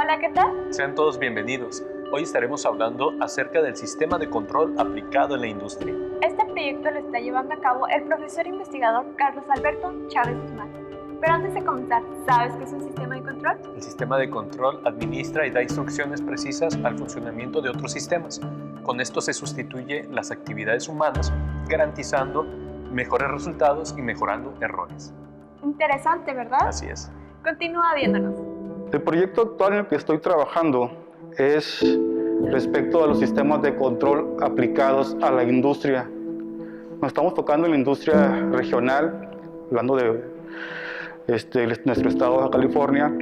Hola, ¿qué tal? Sean todos bienvenidos. Hoy estaremos hablando acerca del sistema de control aplicado en la industria. Este proyecto lo está llevando a cabo el profesor investigador Carlos Alberto Chávez Guzmán. Pero antes de comenzar, ¿sabes qué es un sistema de control? El sistema de control administra y da instrucciones precisas al funcionamiento de otros sistemas. Con esto se sustituye las actividades humanas, garantizando mejores resultados y mejorando errores. Interesante, ¿verdad? Así es. Continúa viéndonos. El proyecto actual en el que estoy trabajando es respecto a los sistemas de control aplicados a la industria. Nos estamos tocando en la industria regional, hablando de nuestro estado de Baja California,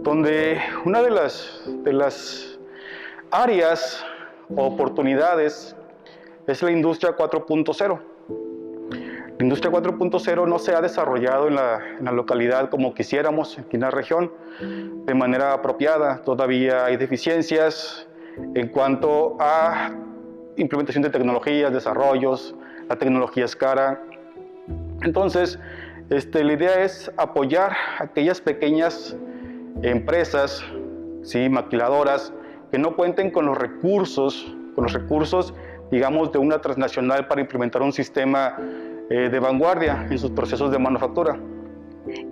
donde una de las áreas o oportunidades es la industria 4.0. La industria 4.0 no se ha desarrollado en la localidad como quisiéramos, aquí en la región, de manera apropiada. Todavía hay deficiencias en cuanto a implementación de tecnologías, desarrollos, la tecnología es cara. Entonces, la idea es apoyar a aquellas pequeñas empresas, ¿sí?, maquiladoras, que no cuenten con los recursos, digamos, de una transnacional para implementar un sistema de vanguardia en sus procesos de manufactura.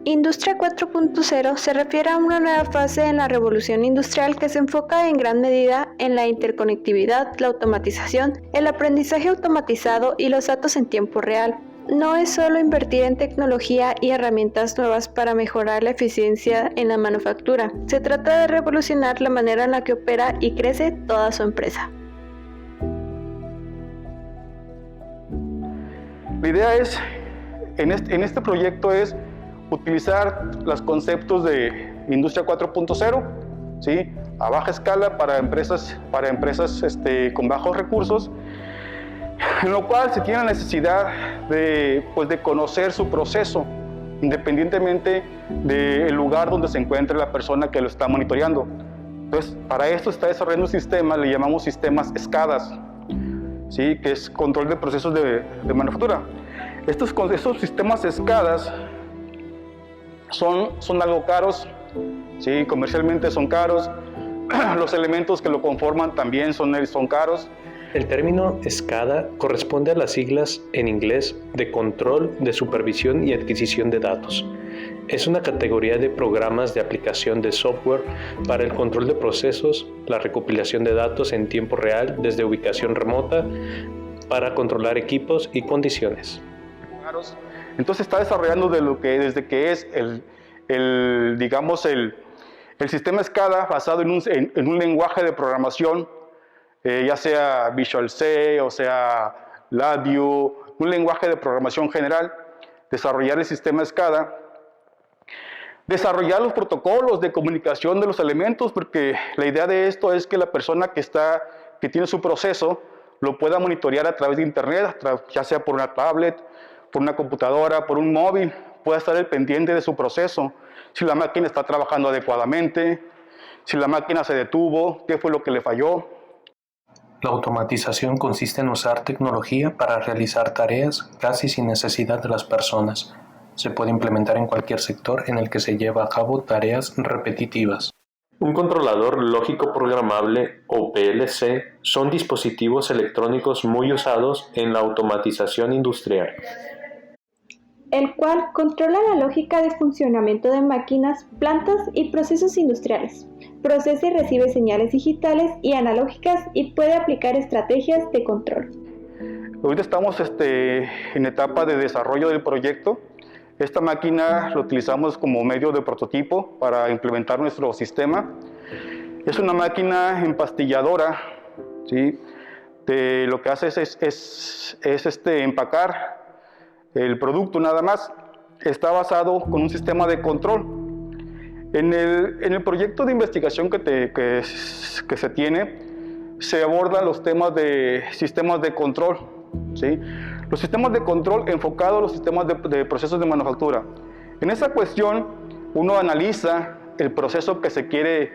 Industria 4.0 se refiere a una nueva fase en la revolución industrial que se enfoca en gran medida en la interconectividad, la automatización, el aprendizaje automatizado y los datos en tiempo real. No es solo invertir en tecnología y herramientas nuevas para mejorar la eficiencia en la manufactura, se trata de revolucionar la manera en la que opera y crece toda su empresa. La idea es, en este proyecto es utilizar los conceptos de Industria 4.0, ¿sí?, a baja escala para empresas con bajos recursos, en lo cual se tiene la necesidad de conocer su proceso, independientemente del lugar donde se encuentre la persona que lo está monitoreando. Entonces, para esto está desarrollando un sistema, le llamamos sistemas SCADAs, ¿sí?, que es control de procesos de manufactura. Estos sistemas SCADAs son algo caros, ¿sí?, comercialmente son caros, los elementos que lo conforman también son caros. El término SCADA corresponde a las siglas en inglés de Control de Supervisión y Adquisición de Datos. Es una categoría de programas de aplicación de software para el control de procesos, la recopilación de datos en tiempo real desde ubicación remota para controlar equipos y condiciones. Entonces está desarrollando desde que es el sistema SCADA basado en un lenguaje de programación, ya sea Visual C o sea LabVIEW, un lenguaje de programación general, desarrollar el sistema SCADA, desarrollar los protocolos de comunicación de los elementos, porque la idea de esto es que la persona que tiene su proceso lo pueda monitorear a través de internet, ya sea por una tablet, por una computadora, por un móvil, pueda estar al pendiente de su proceso, si la máquina está trabajando adecuadamente, si la máquina se detuvo, qué fue lo que le falló. La automatización consiste en usar tecnología para realizar tareas casi sin necesidad de las personas. Se puede implementar en cualquier sector en el que se lleva a cabo tareas repetitivas. Un controlador lógico programable o PLC son dispositivos electrónicos muy usados en la automatización industrial, El cual controla la lógica de funcionamiento de máquinas, plantas y procesos industriales. Procesa y recibe señales digitales y analógicas y puede aplicar estrategias de control. Ahorita estamos en etapa de desarrollo del proyecto. Esta máquina la utilizamos como medio de prototipo para implementar nuestro sistema. Es una máquina empastilladora, ¿sí? Lo que hace es empacar el producto nada más. Está basado con un sistema de control. En el proyecto de investigación que se tiene, se abordan los temas de sistemas de control, ¿sí? Los sistemas de control enfocados a los sistemas de procesos de manufactura. En esa cuestión, uno analiza el proceso que se quiere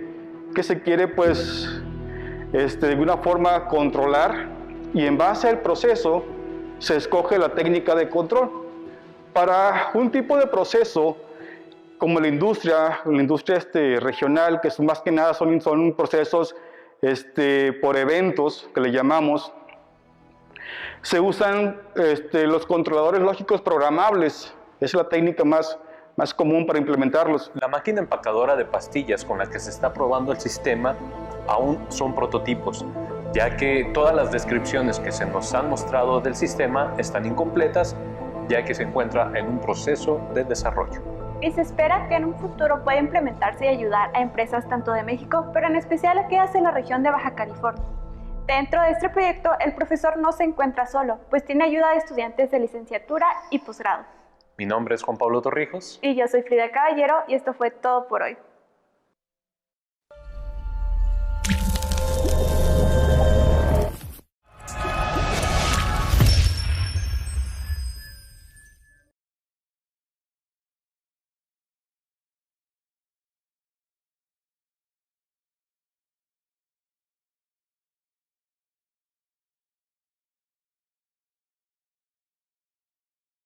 de alguna forma controlar, y en base al proceso se escoge la técnica de control. Para un tipo de proceso como la industria regional, que son más que nada son procesos por eventos, que le llamamos, se usan los controladores lógicos programables. Es la técnica más común para implementarlos. La máquina empacadora de pastillas con la que se está probando el sistema aún son prototipos, ya que todas las descripciones que se nos han mostrado del sistema están incompletas, ya que se encuentra en un proceso de desarrollo. Y se espera que en un futuro pueda implementarse y ayudar a empresas tanto de México, pero en especial aquellas en la región de Baja California. Dentro de este proyecto, el profesor no se encuentra solo, pues tiene ayuda de estudiantes de licenciatura y posgrado. Mi nombre es Juan Pablo Torrijos. Y yo soy Frida Caballero, y esto fue todo por hoy.